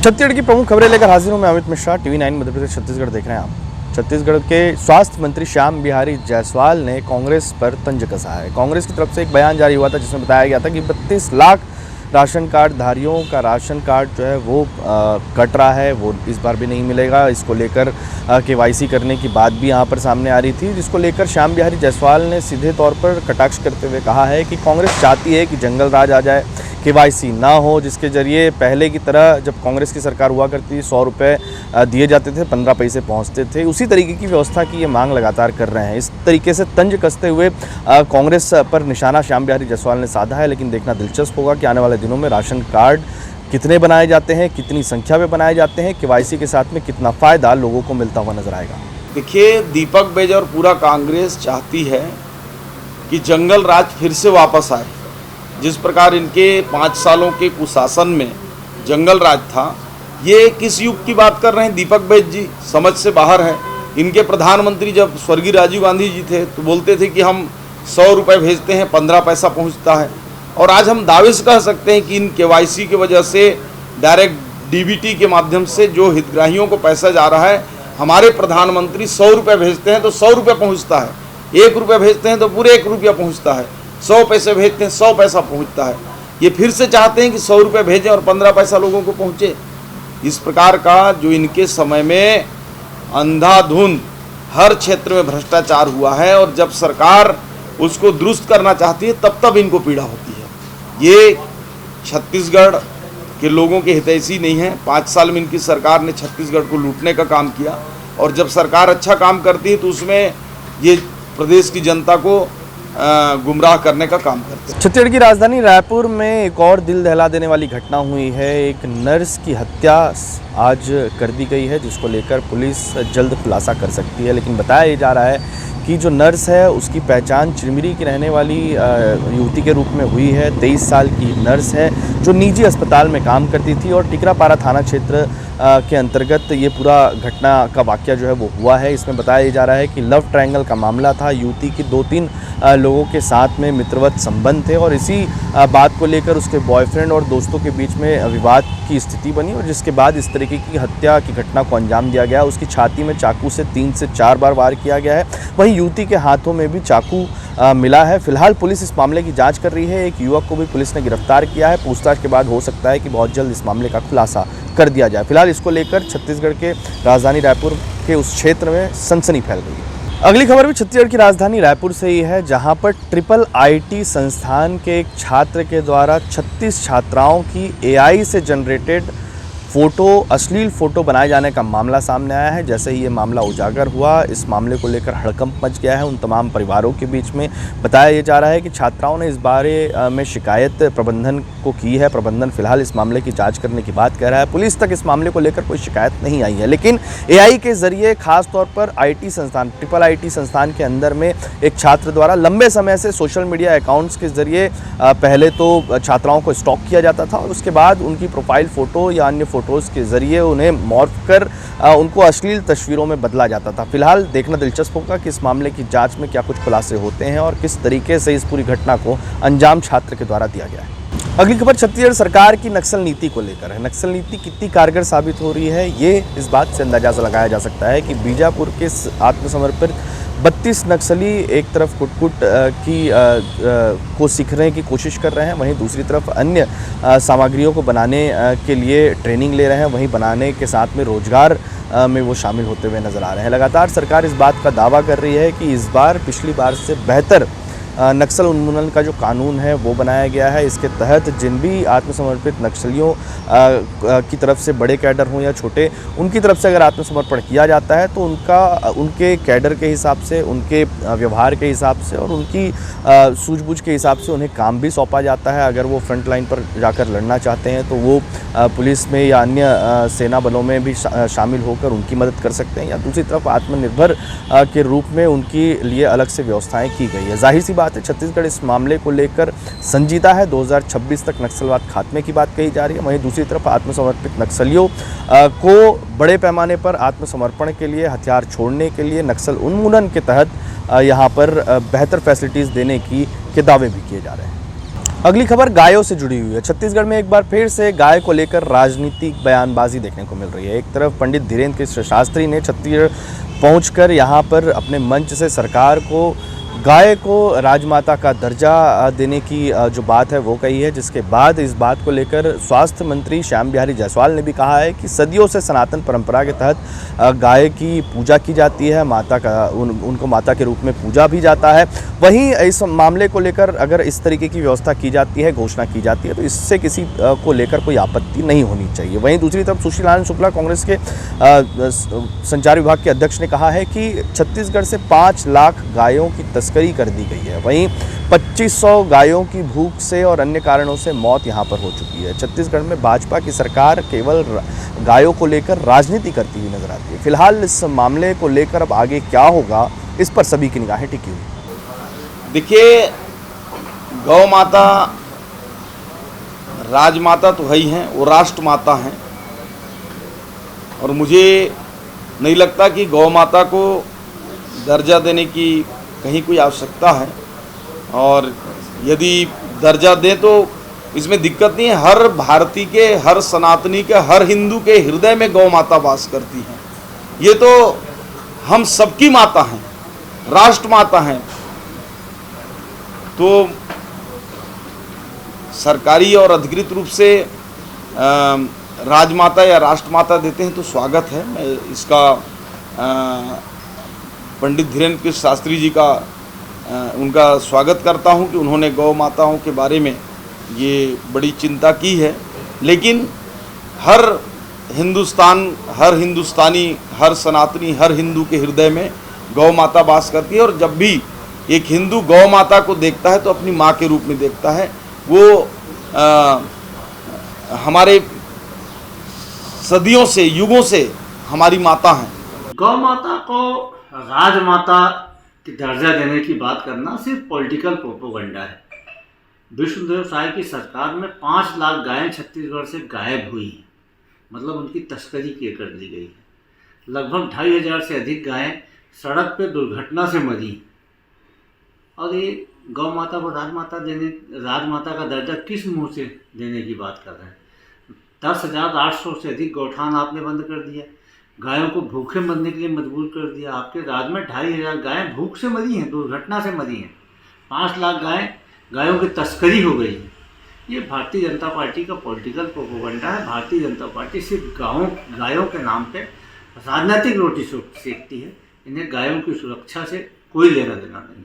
छत्तीसगढ़ की प्रमुख खबरें लेकर हाजिर हूं मैं अमित मिश्रा। टीवी 9 मध्य प्रदेश छत्तीसगढ़ देख रहे हैं आप। छत्तीसगढ़ के स्वास्थ्य मंत्री श्याम बिहारी जायसवाल ने कांग्रेस पर तंज कसा है। कांग्रेस की तरफ से एक बयान जारी हुआ था जिसमें बताया गया था कि 32 लाख राशन कार्ड धारियों का राशन कार्ड जो है वो कट रहा है, वो इस बार भी नहीं मिलेगा। इसको लेकर KYC करने की बात भी यहाँ पर सामने आ रही थी, जिसको लेकर श्याम बिहारी जायसवाल ने सीधे तौर पर कटाक्ष करते हुए कहा है कि कांग्रेस चाहती है कि जंगल राज आ जाए, KYC ना हो, जिसके जरिए पहले की तरह जब कांग्रेस की सरकार हुआ करती 100 रुपये दिए जाते थे, 15 पैसे पहुंचते थे, उसी तरीके की व्यवस्था की ये मांग लगातार कर रहे हैं। इस तरीके से तंज कसते हुए कांग्रेस पर निशाना श्याम बिहारी जायसवाल ने साधा है। लेकिन देखना दिलचस्प होगा कि आने वाले दिनों में राशन कार्ड कितने बनाए जाते हैं, कितनी संख्या में बनाए जाते हैं, KYC के साथ में कितना फ़ायदा लोगों को मिलता हुआ नजर आएगा। देखिए, दीपक बैज और पूरा कांग्रेस चाहती है कि जंगल राज फिर से वापस आए। जिस प्रकार इनके 5 सालों के कुशासन में जंगल राज था, ये किस युग की बात कर रहे हैं दीपक बैज जी, समझ से बाहर है। इनके प्रधानमंत्री जब स्वर्गीय राजीव गांधी जी थे तो बोलते थे कि हम 100 रुपये भेजते हैं, 15 पैसा पहुंचता है। और आज हम दावे से कह सकते हैं कि इन KYC की वजह से डायरेक्ट DBT के माध्यम से जो हितग्राहियों को पैसा जा रहा है, हमारे प्रधानमंत्री 100 रुपये भेजते हैं तो 100 रुपये पहुँचता है, 1 रुपये भेजते हैं तो पूरे 1 रुपया पहुँचता है, 100 पैसे भेजते हैं 100 पैसा पहुंचता है। ये फिर से चाहते हैं कि 100 रुपये भेजें और 15 पैसा लोगों को पहुंचे। इस प्रकार का जो इनके समय में अंधाधुंध हर क्षेत्र में भ्रष्टाचार हुआ है, और जब सरकार उसको दुरुस्त करना चाहती है तब इनको पीड़ा होती है। ये छत्तीसगढ़ के लोगों के हितैषी नहीं है। 5 साल में इनकी सरकार ने छत्तीसगढ़ को लूटने का काम किया, और जब सरकार अच्छा काम करती है तो उसमें ये प्रदेश की जनता को गुमराह करने का काम करते हैं। छत्तीसगढ़ की राजधानी रायपुर में एक और दिल दहला देने वाली घटना हुई है। एक नर्स की हत्या आज कर दी गई है, जिसको लेकर पुलिस जल्द खुलासा कर सकती है। लेकिन बताया जा रहा है कि जो नर्स है उसकी पहचान चिरमिरी की रहने वाली युवती के रूप में हुई है। 23 साल की नर्स है जो निजी अस्पताल में काम करती थी, और टिकरापारा थाना क्षेत्र के अंतर्गत ये पूरा घटना का वाकया जो है वो हुआ है। इसमें बताया जा रहा है कि लव ट्रायंगल का मामला था। युवती की 2-3 लोगों के साथ में मित्रवत संबंध थे, और इसी बात को लेकर उसके बॉयफ्रेंड और दोस्तों के बीच में विवाद की स्थिति बनी, और जिसके बाद इस तरीके की हत्या की घटना को अंजाम दिया गया। उसकी छाती में चाकू से 3 से 4 बार वार किया गया है। वहीं युवती के हाथों में भी चाकू मिला है। फिलहाल पुलिस इस मामले की जांच कर रही है। एक युवक को भी पुलिस ने गिरफ्तार किया है। पूछताछ के बाद हो सकता है कि बहुत जल्द इस मामले का खुलासा कर दिया जाए। फिलहाल इसको लेकर छत्तीसगढ़ के राजधानी रायपुर के उस क्षेत्र में सनसनी फैल गई है। अगली खबर भी छत्तीसगढ़ की राजधानी रायपुर से ही है, जहां पर IIIT संस्थान के एक छात्र के द्वारा 36 छात्राओं की AI से जनरेटेड फ़ोटो, अश्लील फ़ोटो बनाए जाने का मामला सामने आया है। जैसे ही ये मामला उजागर हुआ, इस मामले को लेकर हड़कंप मच गया है उन तमाम परिवारों के बीच में। बताया ये जा रहा है कि छात्राओं ने इस बारे में शिकायत प्रबंधन को की है। प्रबंधन फिलहाल इस मामले की जांच करने की बात कह रहा है। पुलिस तक इस मामले को लेकर कोई शिकायत नहीं आई है, लेकिन AI के ज़रिए खास तौर पर IT संस्थान, IIIT संस्थान के अंदर में एक छात्र द्वारा लंबे समय से सोशल मीडिया अकाउंट्स के ज़रिए पहले तो छात्राओं को स्टॉक किया जाता था, और उसके बाद उनकी प्रोफाइल फ़ोटो या अन्य फ़ोटोज़ के ज़रिए उन्हें मॉर्फ कर उनको अश्लील तस्वीरों में बदला जाता था। फिलहाल देखना दिलचस्प होगा कि इस मामले की जांच में क्या कुछ खुलासे होते हैं और किस तरीके से इस पूरी घटना को अंजाम छात्र के द्वारा दिया गया है। अगली खबर छत्तीसगढ़ सरकार की नक्सल नीति को लेकर है। नक्सल नीति कितनी कारगर साबित हो रही है, ये इस बात से अंदाजा लगाया जा सकता है कि बीजापुर के आत्मसमर्पित 32 नक्सली एक तरफ कुट को सीखने की कोशिश कर रहे हैं, वहीं दूसरी तरफ अन्य सामग्रियों को बनाने के लिए ट्रेनिंग ले रहे हैं। वहीं बनाने के साथ में रोजगार में वो शामिल होते हुए नज़र आ रहे हैं। लगातार सरकार इस बात का दावा कर रही है कि इस बार पिछली बार से बेहतर नक्सल उन्मूलन का जो कानून है वो बनाया गया है। इसके तहत जिन भी आत्मसमर्पित नक्सलियों की तरफ से बड़े कैडर हों या छोटे, उनकी तरफ से अगर आत्मसमर्पण किया जाता है तो उनके कैडर के हिसाब से, उनके व्यवहार के हिसाब से और उनकी सूझबूझ के हिसाब से उन्हें काम भी सौंपा जाता है। अगर वो फ्रंट लाइन पर जाकर लड़ना चाहते हैं तो वो पुलिस में या अन्य सेना बलों में भी शामिल होकर उनकी मदद कर सकते हैं, या दूसरी तरफ आत्मनिर्भर के रूप में उनके लिए अलग से व्यवस्थाएँ की गई है। जाहिर सी बात है, छत्तीसगढ़ इस मामले को लेकर संजीदा है। 2026 तक नक्सलवाद खात्मे की बात कही जा रही है। वहीं दूसरी तरफ आत्मसमर्पित नक्सलियों को बड़े पैमाने पर आत्मसमर्पण के लिए, हथियार छोड़ने के लिए नक्सल उन्मूलन के तहत यहाँ पर बेहतर फैसिलिटीज़ देने के दावे भी किए जा रहे हैं। अगली खबर गायों से जुड़ी हुई है। छत्तीसगढ़ में एक बार फिर से गाय को लेकर राजनीतिक बयानबाजी देखने को मिल रही है। एक तरफ पंडित धीरेन्द्र कृष्ण शास्त्री ने छत्तीसगढ़ पहुंचकर यहां पर अपने मंच से सरकार को गाय को राजमाता का दर्जा देने की जो बात है वो कही है, जिसके बाद इस बात को लेकर स्वास्थ्य मंत्री श्याम बिहारी जायसवाल ने भी कहा है कि सदियों से सनातन परंपरा के तहत गाय की पूजा की जाती है, माता का उनको माता के रूप में पूजा भी जाता है। वहीं इस मामले को लेकर अगर इस तरीके की व्यवस्था की जाती है, घोषणा की जाती है, तो इससे किसी को लेकर कोई आपत्ति नहीं होनी चाहिए। वहीं दूसरी तरफ सुशील आनंद शुक्ला कांग्रेस के संचार विभाग के अध्यक्ष ने कहा है कि छत्तीसगढ़ से 5 लाख गायों की तस्करी कर दी गई है। वहीं 2500 गायों की भूख से और अन्य कारणों से मौत यहां पर हो चुकी है। छत्तीसगढ़ में भाजपा की सरकार केवल गायों को लेकर राजनीति करती हुई नजर आती है। फिलहाल इस मामले को लेकर अब आगे क्या होगा, इस पर सभी की निगाहें टिकी हुई। देखिए, गौ माता राजमाता तो है ही हैं, वो राष्ट्र माता हैं, और मुझे नहीं लगता कि गौ माता को दर्जा देने की कहीं कोई आवश्यकता है। और यदि दर्जा दें तो इसमें दिक्कत नहीं है। हर भारतीय के, हर सनातनी के, हर हिंदू के हृदय में गौ माता वास करती हैं। ये तो हम सबकी माता हैं, राष्ट्र माता हैं। तो सरकारी और अधिकृत रूप से राजमाता या राष्ट्रमाता देते हैं तो स्वागत है। मैं इसका पंडित धीरेन्द्र कृष्ण शास्त्री जी का उनका स्वागत करता हूं कि उन्होंने गौ माताओं के बारे में ये बड़ी चिंता की है। लेकिन हर हिंदुस्तानी, हर सनातनी, हर हिंदू के हृदय में गौ माता वास करती है। और जब भी एक हिंदू गौ माता को देखता है तो अपनी माँ के रूप में देखता है। वो हमारे सदियों से, युगों से हमारी माता हैं। गौ माता को राजमाता की दर्जा देने की बात करना सिर्फ पॉलिटिकल प्रोपोगंडा है। विष्णुदेव साय की सरकार में 5 लाख गायें छत्तीसगढ़ से गायब हुई हैं, मतलब उनकी तस्करी कर दी गई है। लगभग 2500 से अधिक गायें सड़क पे दुर्घटना से मरी। और ये गौ माता को राजमाता का दर्जा किस मुंह से देने की बात कर रहे हैं? 10,800 से अधिक गौठान आपने बंद कर दिया, गायों को भूखे मरने के लिए मजबूर कर दिया। आपके राज्य में 2500 गायें भूख से मरी हैं, दुर्घटना से मरी हैं। 5 लाख गायों की तस्करी हो गई है। ये भारतीय जनता पार्टी का पॉलिटिकल प्रोपोगंडा है। भारतीय जनता पार्टी सिर्फ गायों के नाम पे राजनीतिक रोटी सेकती है। इन्हें गायों की सुरक्षा से कोई लेना देना नहीं।